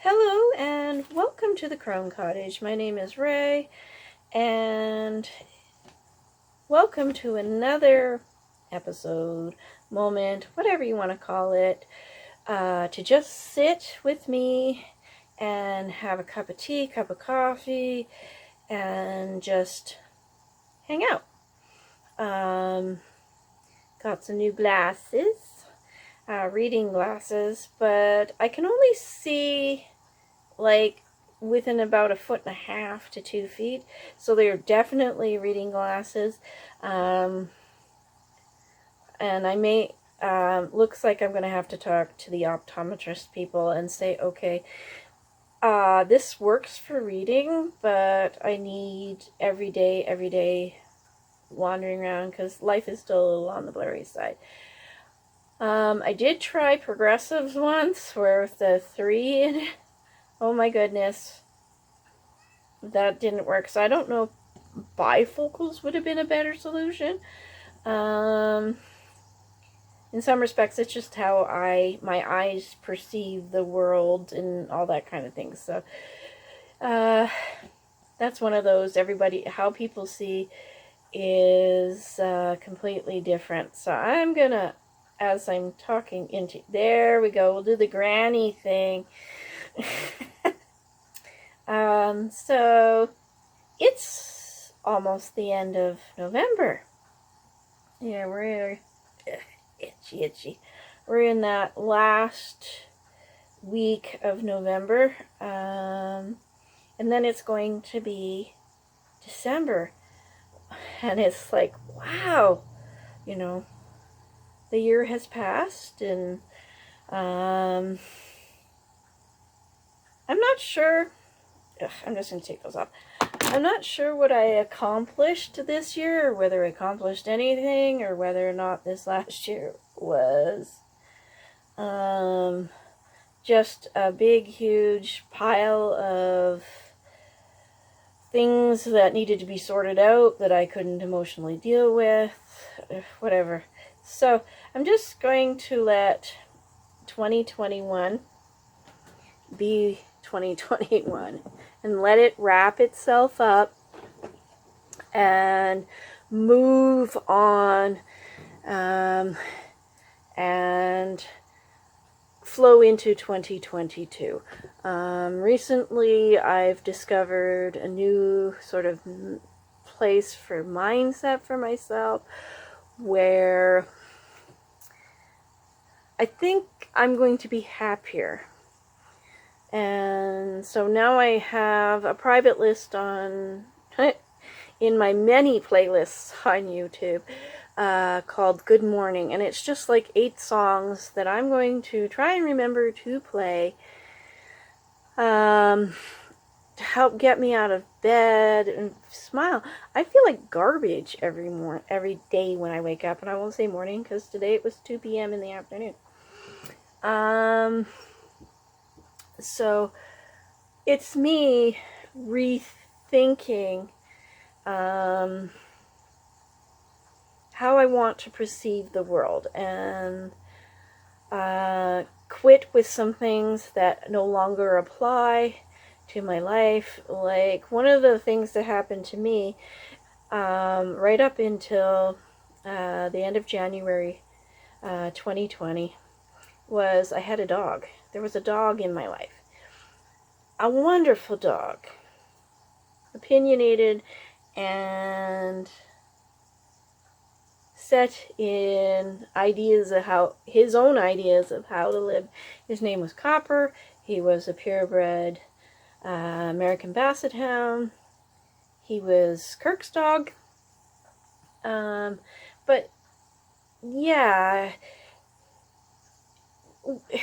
Hello and welcome to the Crone Cottage. My name is Ray and welcome to another episode, moment, whatever you want to call it, to just sit with me and have a cup of tea, cup of coffee, and just hang out. Got some new glasses, reading glasses, but I can only see like within about 1.5 to 2 feet, so they're definitely reading glasses. And I may looks like I'm gonna have to talk to the optometrist people and say, okay, this works for reading, but I need every day wandering around because life is still a little on the blurry side. I did try progressives once where with the 3 in it. Oh my goodness, that didn't work. So I don't know if bifocals would have been a better solution. In some respects, it's just how my eyes perceive the world and all that kind of thing. So that's one of those. How people see is completely different. So I'm gonna, as I'm talking into, there we go. We'll do the granny thing. So it's almost the end of November. Yeah, we're itchy. We're in that last week of November, and then it's going to be December, and it's like, wow, the year has passed, and I'm not sure. I'm just going to take those off. I'm not sure what I accomplished this year, or whether I accomplished anything, or whether or not this last year was just a big, huge pile of things that needed to be sorted out that I couldn't emotionally deal with, whatever. So I'm just going to let 2021 be 2021 and let it wrap itself up and move on, and flow into 2022. Recently I've discovered a new sort of place for mindset for myself where I think I'm going to be happier. And so now I have a private list on in my many playlists on YouTube called Good Morning, and it's just like 8 songs that I'm going to try and remember to play to help get me out of bed and smile. I feel like garbage every day when I wake up, and I won't say morning because today it was 2 p.m. in the afternoon. So it's me rethinking how I want to perceive the world, and quit with some things that no longer apply to my life. Like one of the things that happened to me right up until the end of January 2020 was I had a dog. There was a dog in my life. A wonderful dog. Opinionated and set in his own ideas of how to live. His name was Copper. He was a purebred American Basset Hound. He was Kirk's dog. But yeah,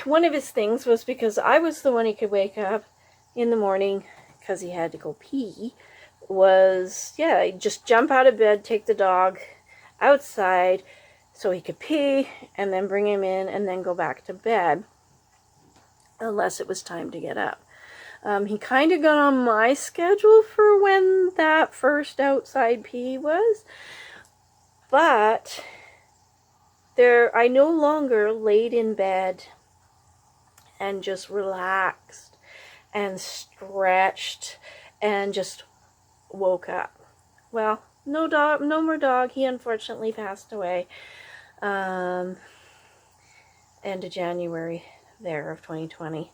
one of his things was because I was the one he could wake up in the morning because he had to go pee, was, just jump out of bed, take the dog outside so he could pee, and then bring him in and then go back to bed unless it was time to get up. He kind of got on my schedule for when that first outside pee was, but I no longer laid in bed and just relaxed and stretched and just woke up. Well, no more dog. He unfortunately passed away end of January there of 2020.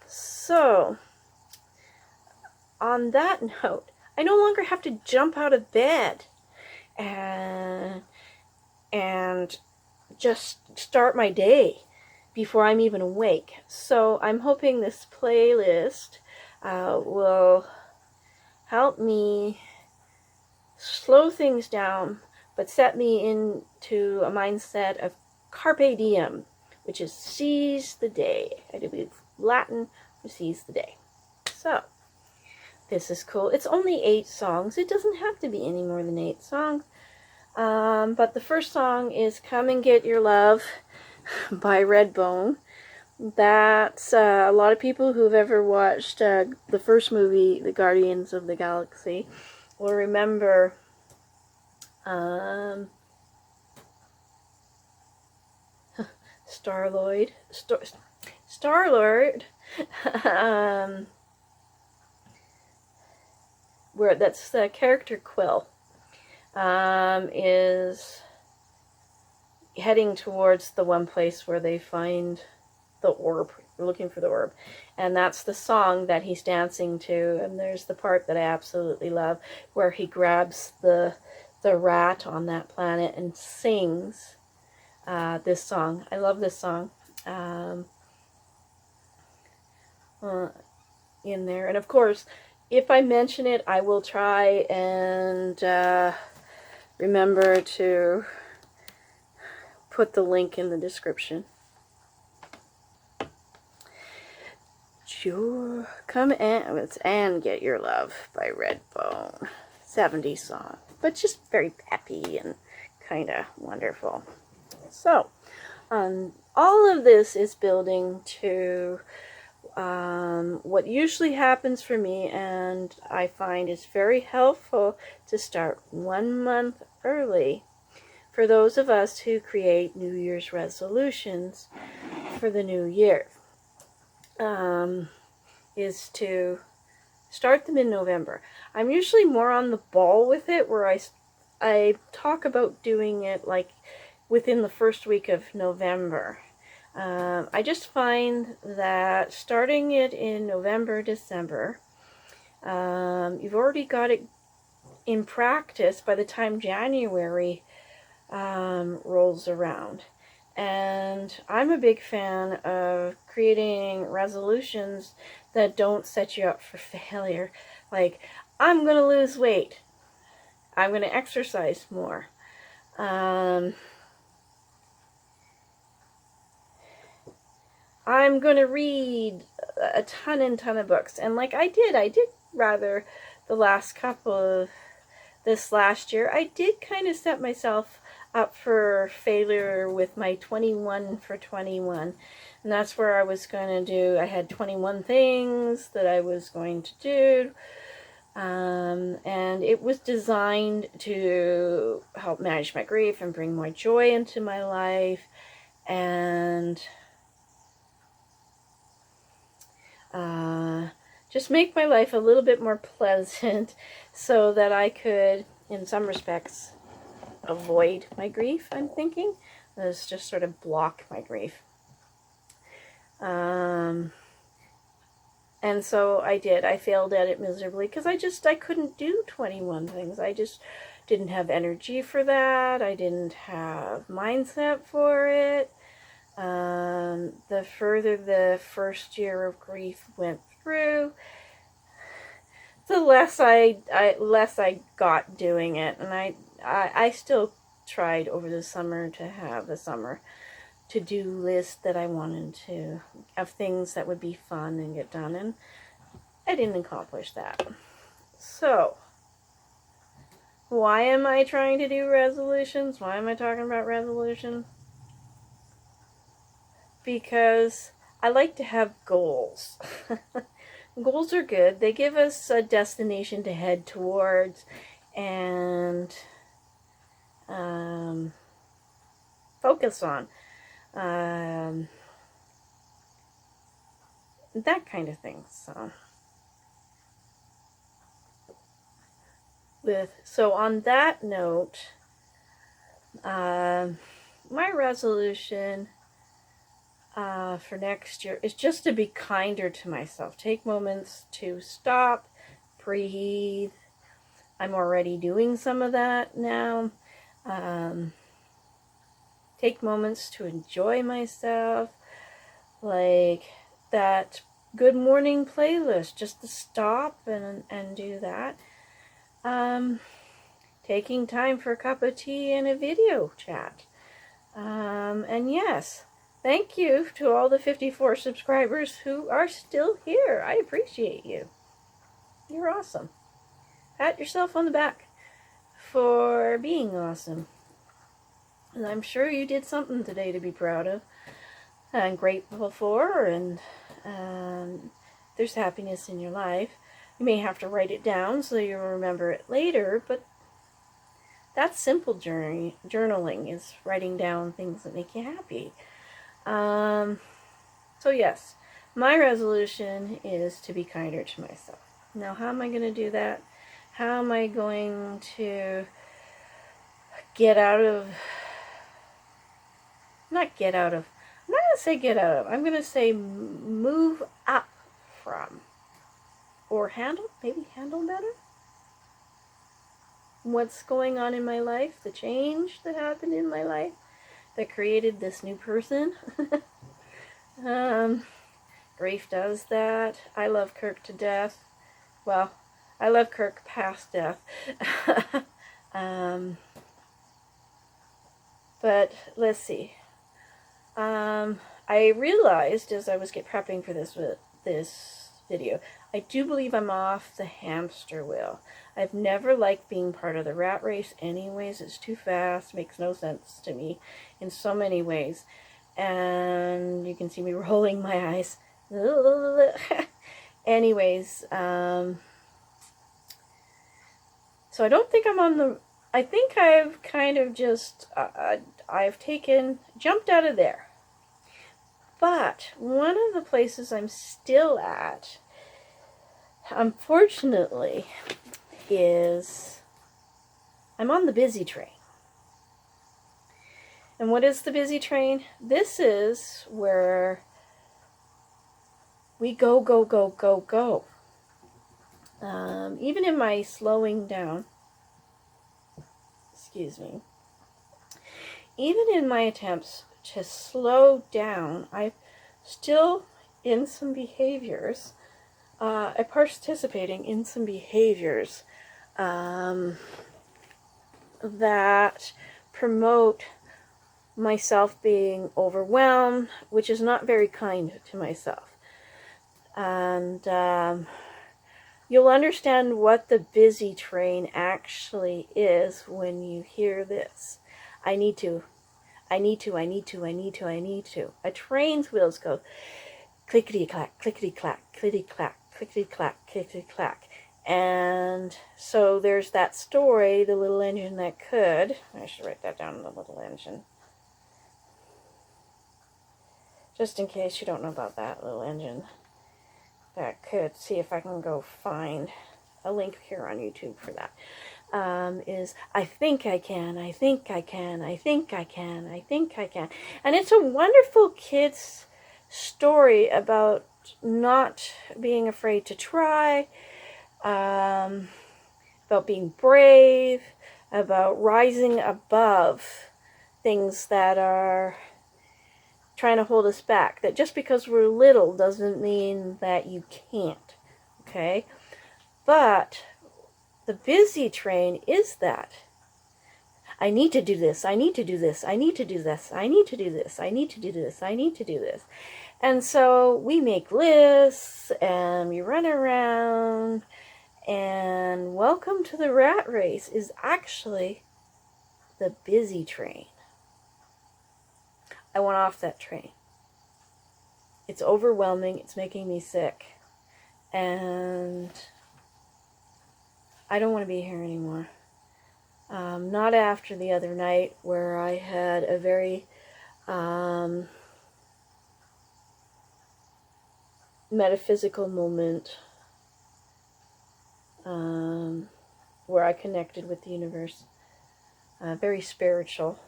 So, on that note, I no longer have to jump out of bed and just start my day before I'm even awake. So I'm hoping this playlist will help me slow things down, but set me into a mindset of carpe diem, which is seize the day. I believe Latin for seize the day. So this is cool. It's only 8 songs. It doesn't have to be any more than 8 songs. But the first song is Come and Get Your Love by Redbone. That's a lot of people who've ever watched the first movie, The Guardians of the Galaxy, will remember Star-Lord, where that's the character Quill, is heading towards the one place where they find the orb. We're looking for the orb, and that's the song that he's dancing to. And there's the part that I absolutely love, where he grabs the rat on that planet and sings this song. I love this song in there. And of course, if I mention it, I will try and remember to put the link in the description. Come and Get Your Love by Redbone. 70s song, but just very peppy and kind of wonderful. So, all of this is building to what usually happens for me, and I find is very helpful to start 1 month early for those of us who create New Year's resolutions for the new year. Is to start them in November. I'm usually more on the ball with it, where I talk about doing it like within the first week of November. I just find that starting it in November, December, you've already got it in practice by the time January rolls around. And I'm a big fan of creating resolutions that don't set you up for failure. Like, I'm going to lose weight. I'm going to exercise more. I'm going to read a ton of books. And like I did rather the last couple of this last year, I did kind of set myself up for failure with my 21 for 21. And that's where I was going to do, I had 21 things that I was going to do. And it was designed to help manage my grief and bring more joy into my life. And just make my life a little bit more pleasant so that I could, in some respects, avoid my grief, I'm thinking. Let's just sort of block my grief. And so I did. I failed at it miserably because I couldn't do 21 things. I just didn't have energy for that. I didn't have mindset for it. The further the first year of grief went through, the less I got doing it. And I still tried over the summer to have a summer to-do list that I wanted to, of things that would be fun and get done, and I didn't accomplish that. So, why am I trying to do resolutions? Why am I talking about resolution? Because I like to have goals. Goals are good. They give us a destination to head towards and that kind of thing. So on that note, my resolution for next year is just to be kinder to myself. Take moments to stop, breathe. I'm already doing some of that now. Take moments to enjoy myself, like that good morning playlist, just to stop and do that. Taking time for a cup of tea and a video chat. And yes, thank you to all the 54 subscribers who are still here. I appreciate you. You're awesome. Pat yourself on the back for being awesome. And I'm sure you did something today to be proud of and grateful for, and there's happiness in your life. You may have to write it down so you'll remember it later, but that's simple journaling, is writing down things that make you happy. So yes, my resolution is to be kinder to myself. Now, how am I going to do that? How am I going to get out of, not get out of, I'm not going to say get out of, I'm going to say move up from, or maybe handle better what's going on in my life, the change that happened in my life that created this new person. Grief does that. I love Kirk to death. Well, I love Kirk past death. But let's see. I realized as I was prepping for this video, I do believe I'm off the hamster wheel. I've never liked being part of the rat race anyways. It's too fast, makes no sense to me in so many ways. And you can see me rolling my eyes. Anyways, so I don't think I'm on the, I think I've kind of just, I've jumped out of there. But one of the places I'm still at, unfortunately, is I'm on the busy train. And what is the busy train? This is where we go, go, go, go, go. Even in my slowing down, excuse me, even in my attempts to slow down, I'm still in some behaviors, participating in some behaviors that promote myself being overwhelmed, which is not very kind to myself. And you'll understand what the busy train actually is when you hear this. I need to. A train's wheels go clickety-clack, clickety-clack, clickety-clack, clickety-clack, clickety-clack. And so there's that story, The Little Engine That Could. I should write that down, The Little Engine. Just in case you don't know about that little engine that could. See if I can go find a link here on YouTube for that. Is I think I can, I think I can, I think I can, I think I can. And it's a wonderful kid's story about not being afraid to try, about being brave, about rising above things that are trying to hold us back. That just because we're little doesn't mean that you can't, okay? But the busy train is that. I need to do this, I need to do this, I need to do this, I need to do this, I need to do this, I need to do this. And so we make lists, and we run around, and welcome to the rat race is actually the busy train. I want off that train. It's overwhelming, it's making me sick, and I don't want to be here anymore. Not after the other night where I had a very metaphysical moment where I connected with the universe. Very spiritual.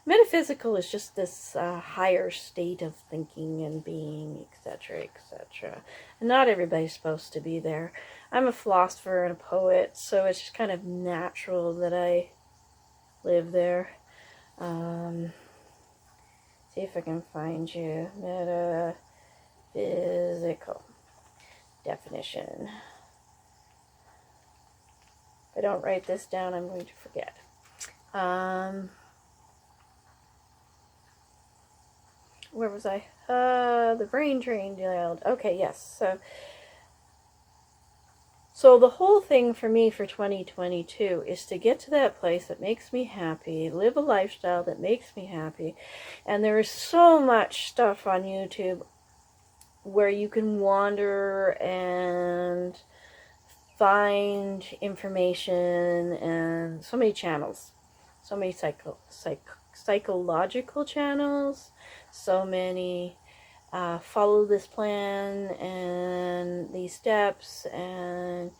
Metaphysical is just this higher state of thinking and being, etc., etc. And not everybody's supposed to be there. I'm a philosopher and a poet, so it's just kind of natural that I live there. See if I can find you. Metaphysical definition. If I don't write this down, I'm going to forget. Where was I? The brain train derailed. Okay, yes. So the whole thing for me for 2022 is to get to that place that makes me happy, live a lifestyle that makes me happy. And there is so much stuff on YouTube where you can wander and find information, and so many channels, so many psychological channels, so many follow this plan and these steps, and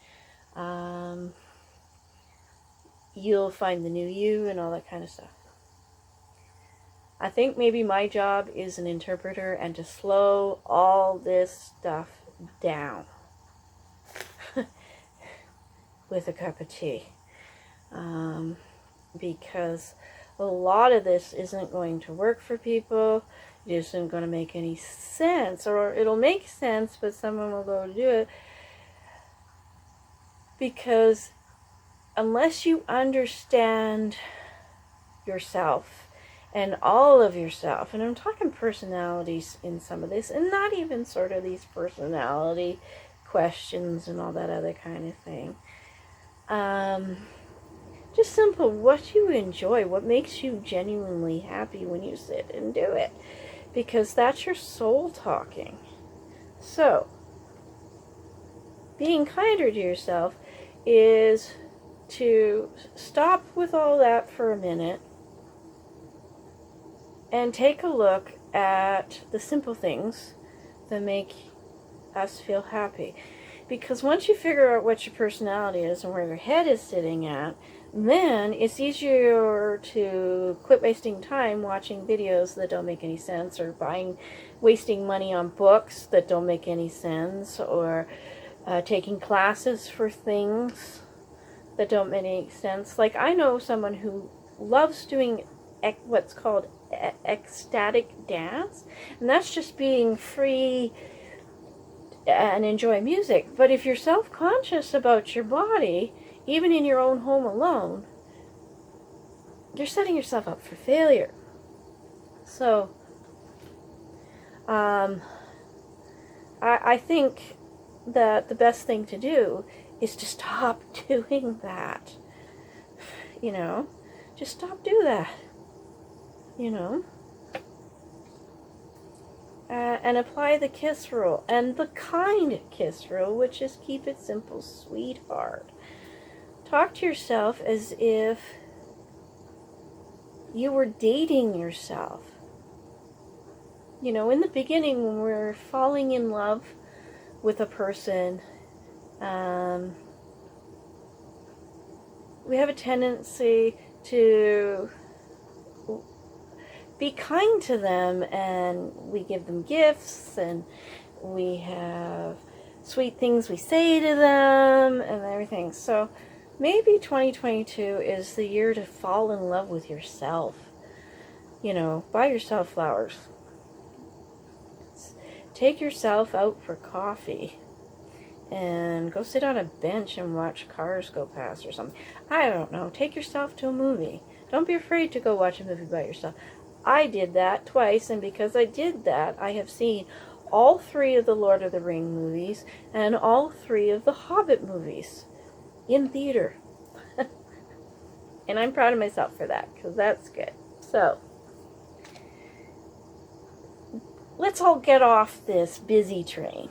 you'll find the new you and all that kind of stuff. I think maybe my job is an interpreter and to slow all this stuff down with a cup of tea. Because a lot of this isn't going to work for people. It isn't going to make any sense, or it'll make sense, but someone will go to do it. Because unless you understand yourself and all of yourself, and I'm talking personalities in some of this, and not even sort of these personality questions and all that other kind of thing. Just simple, what you enjoy, what makes you genuinely happy when you sit and do it. Because that's your soul talking. So, being kinder to yourself is to stop with all that for a minute and take a look at the simple things that make us feel happy. Because once you figure out what your personality is and where your head is sitting at, then it's easier to quit wasting time watching videos that don't make any sense, or wasting money on books that don't make any sense, or taking classes for things that don't make any sense. Like, I know someone who loves doing what's called ecstatic dance, and that's just being free and enjoy music. But if you're self-conscious about your body, even in your own home alone, you're setting yourself up for failure. So, I think that the best thing to do is to stop doing that. Just stop doing that. And apply the KISS rule, and the kind KISS rule, which is keep it simple, sweetheart. Talk to yourself as if you were dating yourself. In the beginning, when we're falling in love with a person, we have a tendency to be kind to them, and we give them gifts, and we have sweet things we say to them and everything. So maybe 2022 is the year to fall in love with yourself. Buy yourself flowers. Take yourself out for coffee and go sit on a bench and watch cars go past or something. I don't know. Take yourself to a movie. Don't be afraid to go watch a movie by yourself. I did that twice, and because I did that, I have seen all 3 of the Lord of the Rings movies and all 3 of the Hobbit movies in theater. And I'm proud of myself for that, because that's good. So, let's all get off this busy train.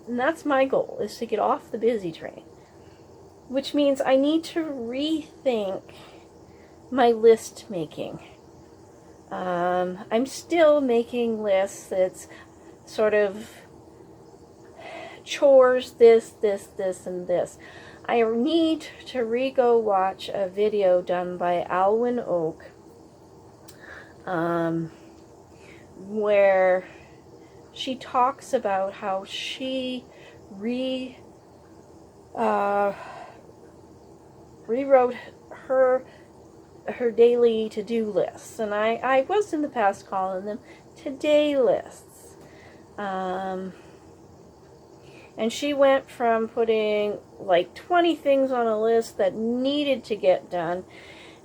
And that's my goal, is to get off the busy train. Which means I need to rethink my list making. I'm still making lists that's sort of chores, this, and this. I need to re-go watch a video done by Alwyn Oak, where she talks about how she rewrote her daily to-do lists, and I was in the past calling them today lists. And she went from putting like 20 things on a list that needed to get done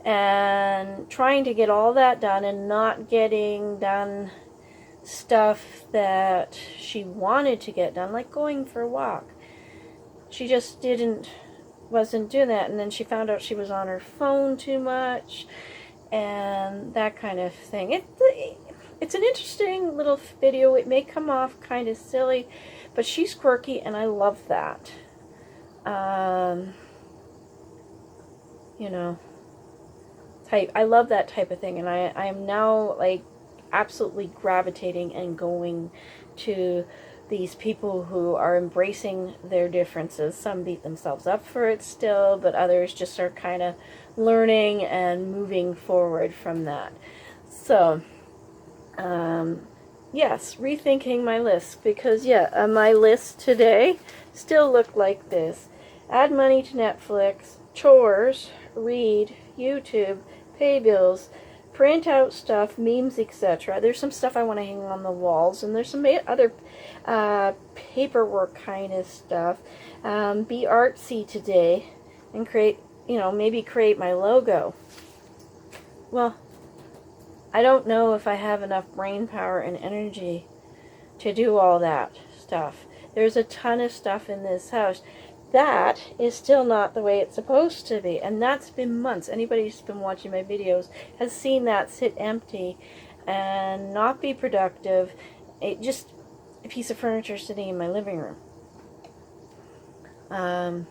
and trying to get all that done and not getting done stuff that she wanted to get done, like going for a walk. She just wasn't doing that, and then she found out she was on her phone too much and that kind of thing. It's an interesting little video. It may come off kind of silly, but she's quirky, and I love that. You know, I love that type of thing, and I am now, like, absolutely gravitating and going to these people who are embracing their differences. Some beat themselves up for it still, but others just are kind of learning and moving forward from that. So, yes, rethinking my list, because my list today still look like this: add money to Netflix, chores, read, YouTube, pay bills, print out stuff, memes, etc. There's some stuff I want to hang on the walls, and there's some other paperwork kind of stuff. Be artsy today and create, maybe create my logo. Well, I don't know if I have enough brain power and energy to do all that stuff. There's a ton of stuff in this house. That is still not the way it's supposed to be, and that's been months. Anybody who's been watching my videos has seen that sit empty and not be productive. It just a piece of furniture sitting in my living room. Time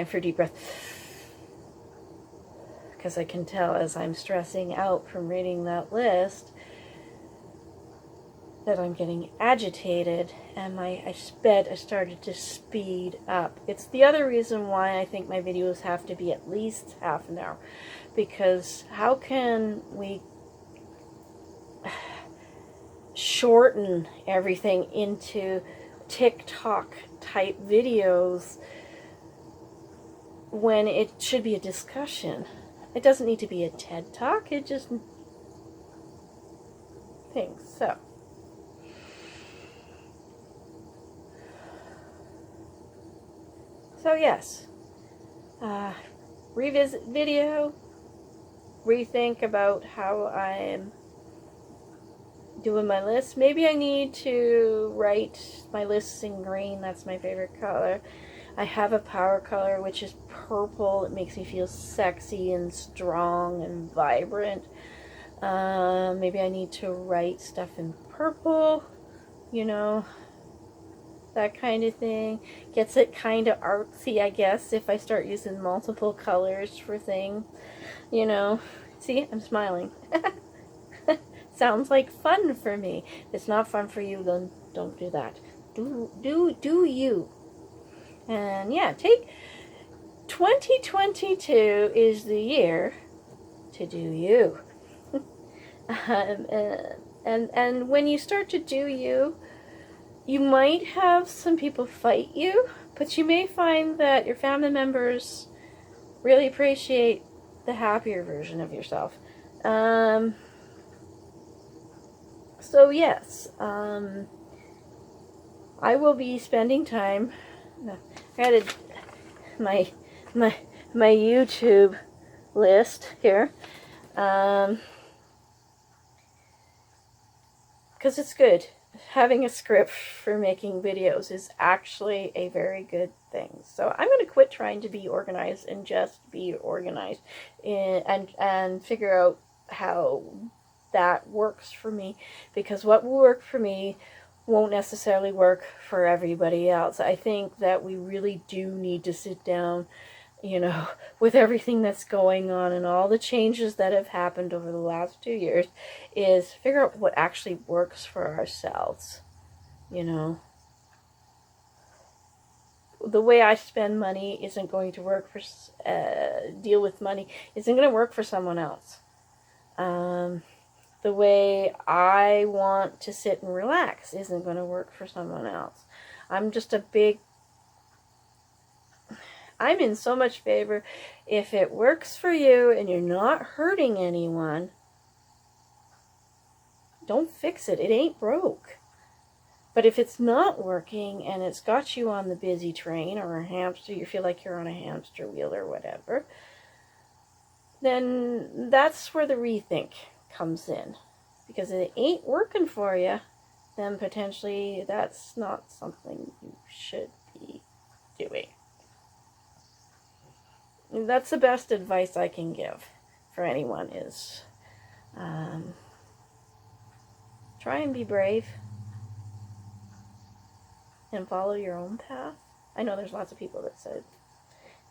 for a deep breath, because I can tell as I'm stressing out from reading that list that I'm getting agitated, and my bed has started to speed up. It's the other reason why I think my videos have to be at least half an hour, because how can we shorten everything into TikTok type videos when it should be a discussion? It doesn't need to be a TED Talk, it just things. So yes, revisit video, rethink about how I'm doing my list. Maybe I need to write my lists in green. That's my favorite color. I have a power color, which is purple. It makes me feel sexy and strong and vibrant. Maybe I need to write stuff in purple, that kind of thing. Gets it kind of artsy, I guess, if I start using multiple colors for things, See, I'm smiling. Sounds like fun for me. If it's not fun for you, then don't do that. Do you. And yeah, 2022 is the year to do you. And when you start to do you, you might have some people fight you, but you may find that your family members really appreciate the happier version of yourself. So yes, I will be spending time. I added my YouTube list here, because it's good. Having a script for making videos is actually a very good thing. So I'm going to quit trying to be organized and just be organized, and figure out how that works for me, because what will work for me won't necessarily work for everybody else. I think that we really do need to sit down you know, with everything that's going on and all the changes that have happened over the last 2 years, is figure out what actually works for ourselves, you know. The way I spend money isn't going to work for, deal with money, isn't going to work for someone else. The way I want to sit and relax isn't going to work for someone else. I'm in so much favor. If it works for you and you're not hurting anyone, don't fix it. It ain't broke. But if it's not working and it's got you on the busy train or a hamster, you feel like you're on a hamster wheel or whatever, then that's where the rethink comes in. Because if it ain't working for you, then potentially that's not something you should be doing. And that's the best advice I can give for anyone is try and be brave and follow your own path. I know there's lots of people that said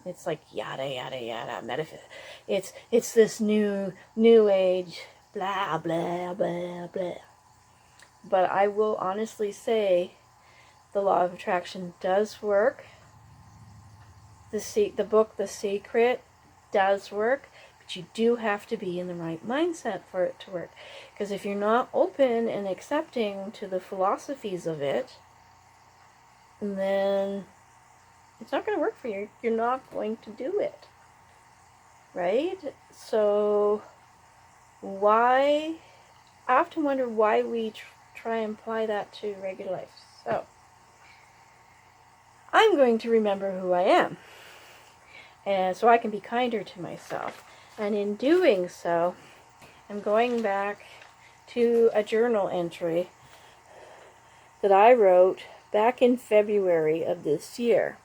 it's like yada yada yada it's this new age blah blah blah blah. But I will honestly say the law of attraction does work. The book The Secret does work, but you do have to be in the right mindset for it to work. Because if you're not open and accepting to the philosophies of it, then it's not going to work for you. You're not going to do it. Right? So I often wonder why we try and apply that to regular life. So I'm going to remember who I am, and so I can be kinder to myself. And in doing so, I'm going back to a journal entry that I wrote back in February of this year.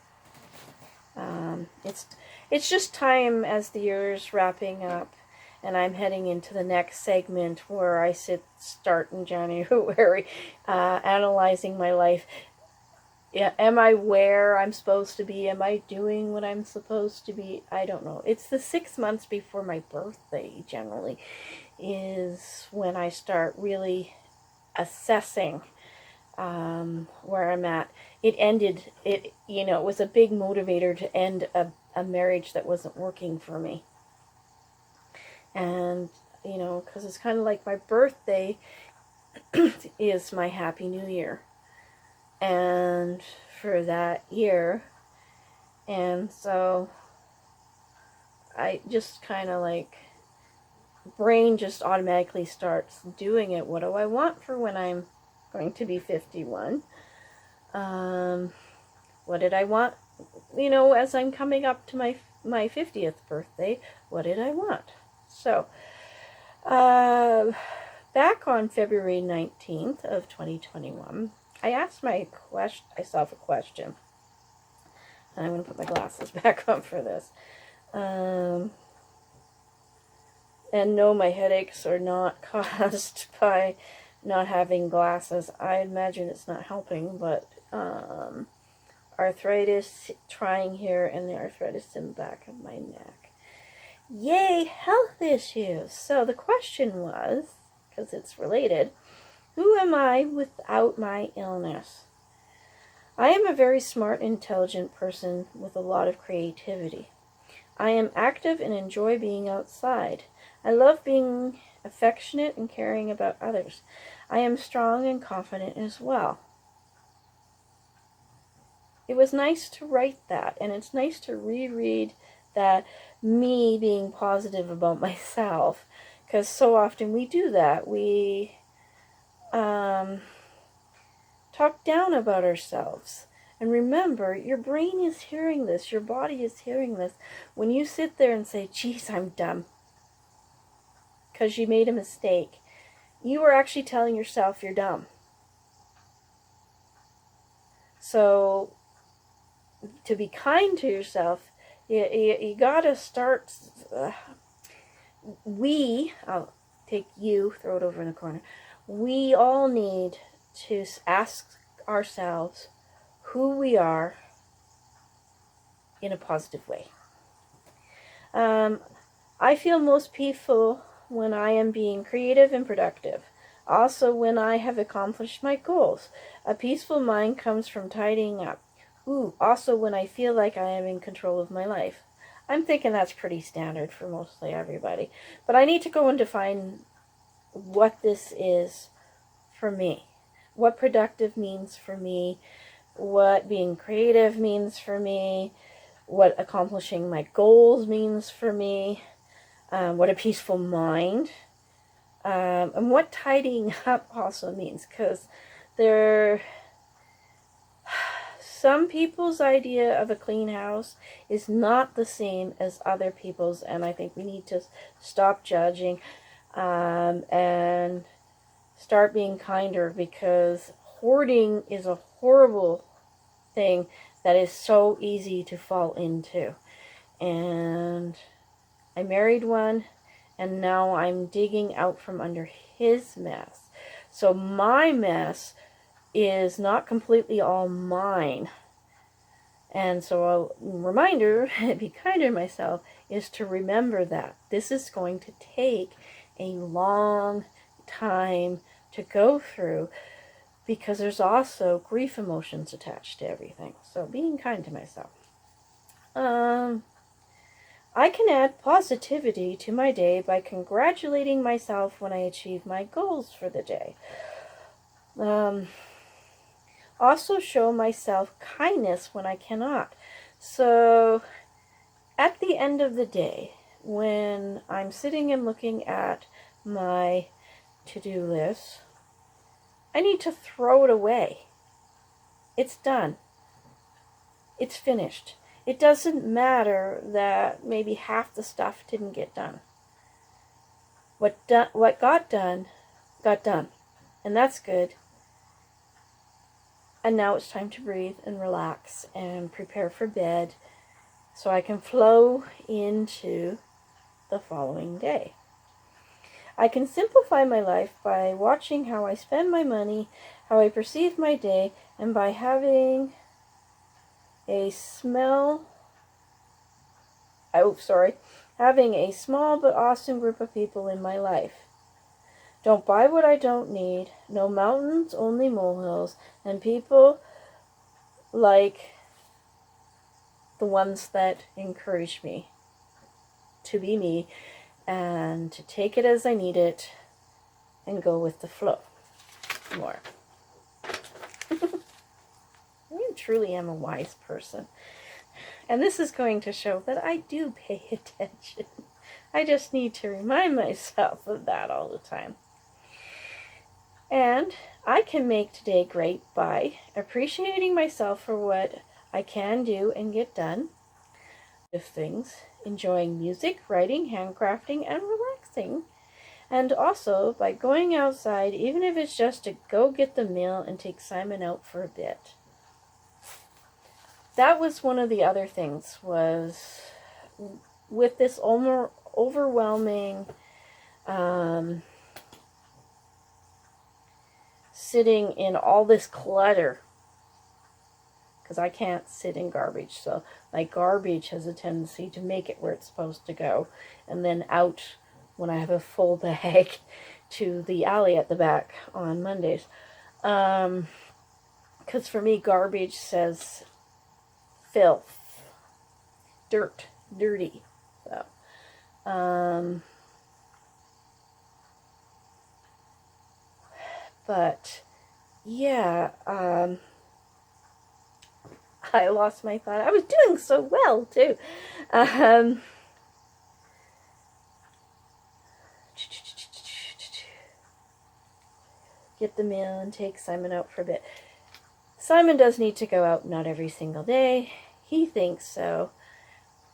It's just time as the year's wrapping up, and I'm heading into the next segment where I start in January, analyzing my life. Yeah, am I where I'm supposed to be? Am I doing what I'm supposed to be? I don't know. It's the 6 months before my birthday, generally, is when I start really assessing where I'm at. It was a big motivator to end a marriage that wasn't working for me. And, because it's kind of like my birthday is my Happy New Year. And for that year, and so I just kind of like, brain just automatically starts doing it. What do I want for when I'm going to be 51? What did I want, as I'm coming up to my 50th birthday? What did I want? So, back on February 19th of 2021, I asked myself a question. And I'm going to put my glasses back on for this. And no, my headaches are not caused by not having glasses. I imagine it's not helping, but arthritis trying here and the arthritis in the back of my neck. Yay, health issues! So the question was, because it's related, who am I without my illness? I am a very smart, intelligent person with a lot of creativity. I am active and enjoy being outside. I love being affectionate and caring about others. I am strong and confident as well. It was nice to write that, and it's nice to reread that, me being positive about myself, because so often we do that. We talk down about ourselves. And remember, your brain is hearing this, your body is hearing this. When you sit there and say, geez, I'm dumb, because you made a mistake, you are actually telling yourself you're dumb. So, to be kind to yourself, you gotta start, I'll take you, throw it over in the corner, we all need to ask ourselves who we are in a positive way. I feel most peaceful when I am being creative and productive. Also, when I have accomplished my goals. A peaceful mind comes from tidying up. Ooh, also when I feel like I am in control of my life. I'm thinking that's pretty standard for mostly everybody. But I need to go and define what this is for me. What productive means for me. What being creative means for me. What accomplishing my goals means for me. What a peaceful mind. And what tidying up also means. Because some people's idea of a clean house is not the same as other people's, and I think we need to stop judging and start being kinder, because hoarding is a horrible thing that is so easy to fall into. And I married one, and now I'm digging out from under his mess. So my mess is not completely all mine. And so a reminder, be kinder to myself, is to remember that this is going to take a long time to go through, because there's also grief emotions attached to everything. So being kind to myself. I can add positivity to my day by congratulating myself when I achieve my goals for the day. Also show myself kindness when I cannot. So at the end of the day, when I'm sitting and looking at my to-do list, I need to throw it away. It's done. It's finished. It doesn't matter that maybe half the stuff didn't get done. What got done, got done. And that's good. And now it's time to breathe and relax and prepare for bed so I can flow into the following day. I can simplify my life by watching how I spend my money, how I perceive my day, and by having having a small but awesome group of people in my life. Don't buy what I don't need. No mountains, only molehills. And people like the ones that encourage me to be me and to take it as I need it and go with the flow more. I truly am a wise person. And this is going to show that I do pay attention. I just need to remind myself of that all the time. And I can make today great by appreciating myself for what I can do and get done with things, enjoying music, writing, handcrafting, and relaxing. And also by going outside, even if it's just to go get the mail and take Simon out for a bit. That was one of the other things, was with this overwhelming sitting in all this clutter, because I can't sit in garbage, so my garbage has a tendency to make it where it's supposed to go, and then out when I have a full bag to the alley at the back on Mondays. Because for me, garbage says filth, dirt, dirty. So, but yeah, I lost my thought. I was doing so well too. Get the mail and take Simon out for a bit. Simon does need to go out, not every single day. He thinks so,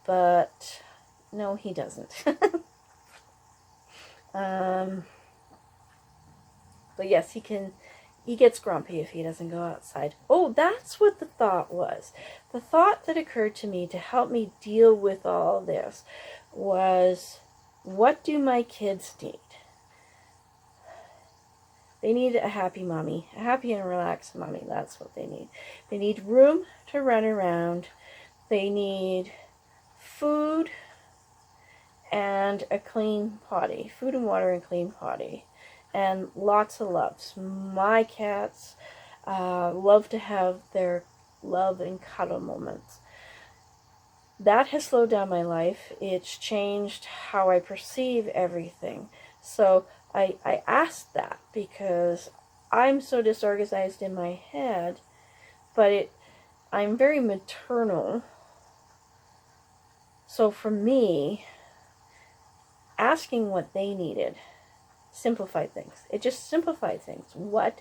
but no, he doesn't. But yes, he gets grumpy if he doesn't go outside. Oh, that's what the thought was. The thought that occurred to me to help me deal with all this was, what do my kids need? They need a happy mommy, a happy and relaxed mommy. That's what they need. They need room to run around. They need food and a clean potty, food and water and clean potty, and lots of loves. My cats love to have their love and cuddle moments. That has slowed down my life. It's changed how I perceive everything. So I asked that because I'm so disorganized in my head, but I'm very maternal. So for me, asking what they needed simplified things. It just simplified things. What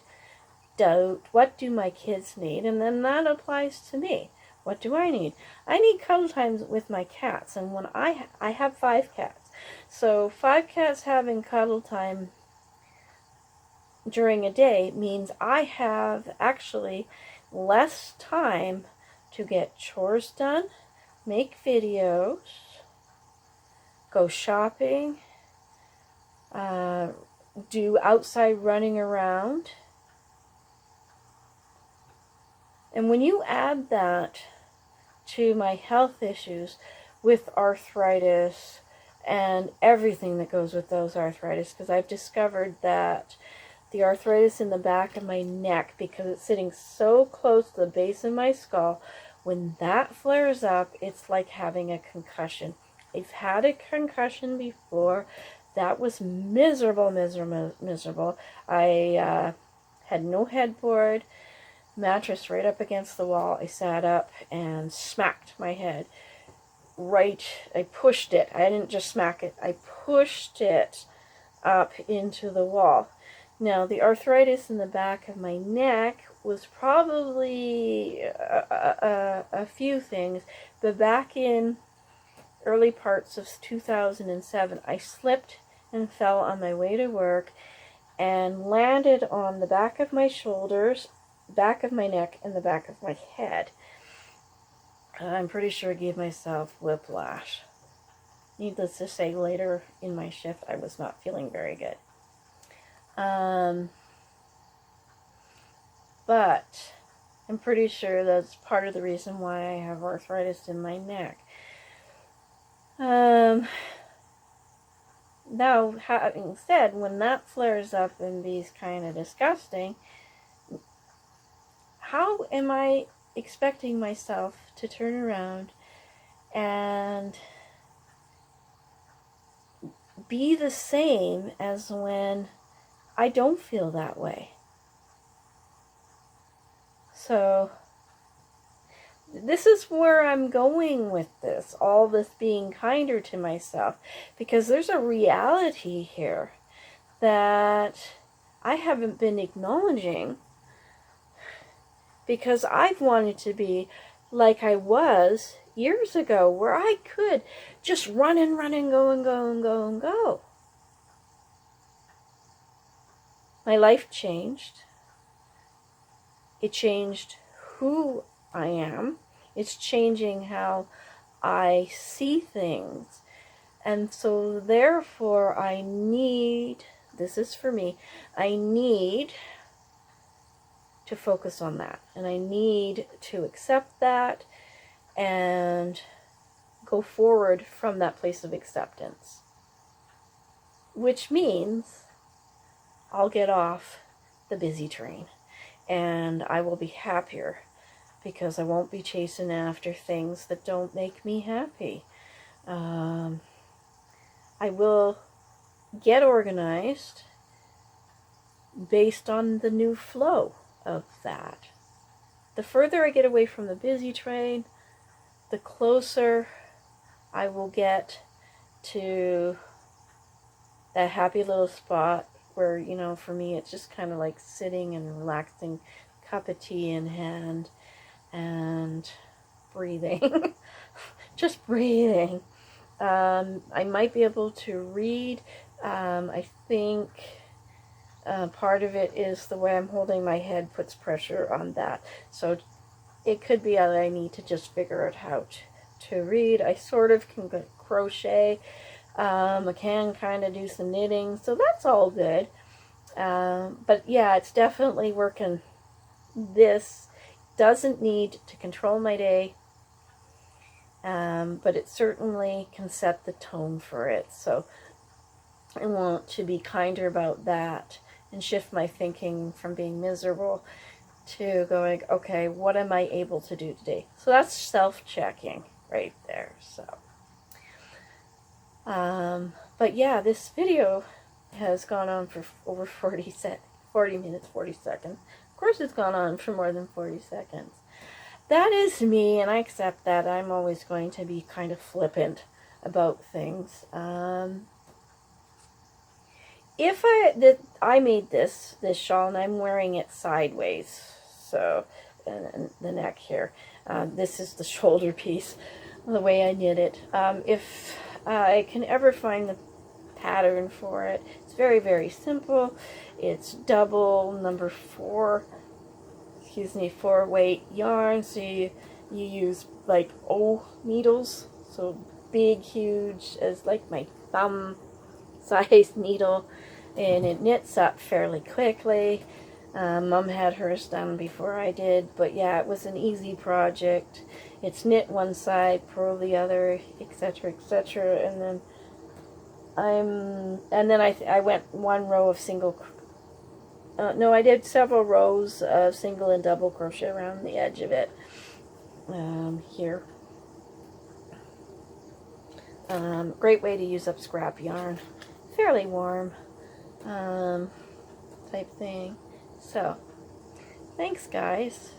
do my kids need? And then that applies to me. What do I need? I need cuddle times with my cats. And when I have 5 cats. So 5 cats having cuddle time during a day means I have actually less time to get chores done, make videos, go shopping, do outside running around. And when you add that to my health issues with arthritis and everything that goes with those arthritis, because I've discovered that the arthritis in the back of my neck, because it's sitting so close to the base of my skull, when that flares up, it's like having a concussion. I've had a concussion before. That was miserable, miserable. I had no headboard, mattress right up against the wall. I sat up and smacked my head. I pushed it. I didn't just smack it. I pushed it up into the wall. Now, the arthritis in the back of my neck was probably a few things, but back in early parts of 2007, I slipped and fell on my way to work and landed on the back of my shoulders, back of my neck, and the back of my head. I'm pretty sure I gave myself whiplash. Needless to say, later in my shift, I was not feeling very good. But I'm pretty sure that's part of the reason why I have arthritis in my neck. Now, having said, when that flares up and is kind of disgusting, how am I expecting myself to turn around and be the same as when I don't feel that way? So this is where I'm going with this, all this being kinder to myself, because there's a reality here that I haven't been acknowledging, because I've wanted to be like I was years ago, where I could just run and go and go and go and go. My life changed. It changed who I am. It's changing how I see things. And so therefore this is for me, I need to focus on that. And I need to accept that and go forward from that place of acceptance. Which means I'll get off the busy train and I will be happier, because I won't be chasing after things that don't make me happy. I will get organized based on the new flow of that. The further I get away from the busy train, the closer I will get to that happy little spot where, for me, it's just kind of like sitting and relaxing, cup of tea in hand, and breathing. Just breathing. I might be able to read. I think part of it is the way I'm holding my head puts pressure on that. So it could be that I need to just figure out how to read. I sort of can crochet. I can kind of do some knitting. So that's all good. But yeah, it's definitely working. This doesn't need to control my day. but it certainly can set the tone for it. So I want to be kinder about that and shift my thinking from being miserable to going, okay, what am I able to do today? So that's self-checking right there. So, but yeah, this video has gone on for over 40 minutes, 40 seconds. Of course it's gone on for more than 40 seconds. That is me, and I accept that. I'm always going to be kind of flippant about things. If I made this shawl, and I'm wearing it sideways, so and the neck here. This is the shoulder piece, the way I knit it. If I can ever find the pattern for it, it's very, very simple. It's double number 4 weight yarn. So you use like O needles, so big, huge, as like my thumb size needle, and it knits up fairly quickly. Mom had hers done before I did, but yeah, it was an easy project. It's knit one side, purl the other, etc., etc., and then I went one row of single. No, I did several rows of single and double crochet around the edge of it. Here. Great way to use up scrap yarn. Fairly warm type thing. So, thanks guys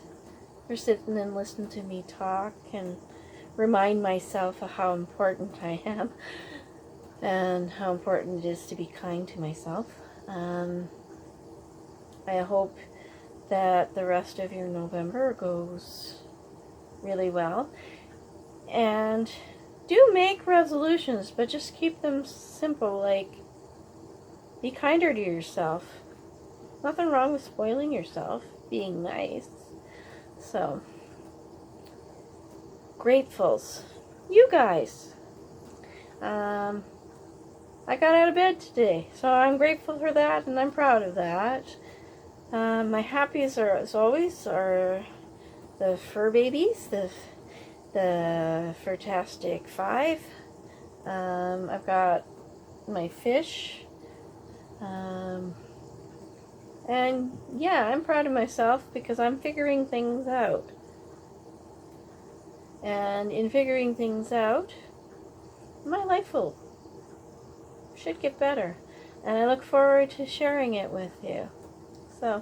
for sitting and listening to me talk and remind myself of how important I am and how important it is to be kind to myself. I hope that the rest of your November goes really well. And do make resolutions, but just keep them simple, like be kinder to yourself. Nothing wrong with spoiling yourself, being nice. So, gratefuls. You guys. I got out of bed today, so I'm grateful for that, and I'm proud of that. My happies are, as always, are the fur babies, the Furtastic 5. I've got my fish. And yeah, I'm proud of myself because I'm figuring things out. And in figuring things out, my life should get better. And I look forward to sharing it with you. So,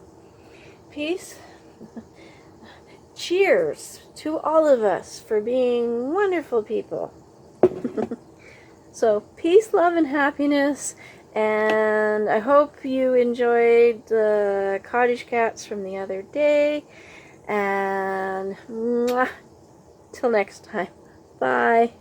peace. Cheers to all of us for being wonderful people. So, peace, love, and happiness. And I hope you enjoyed the cottage cats from the other day. And mwah, till next time. Bye.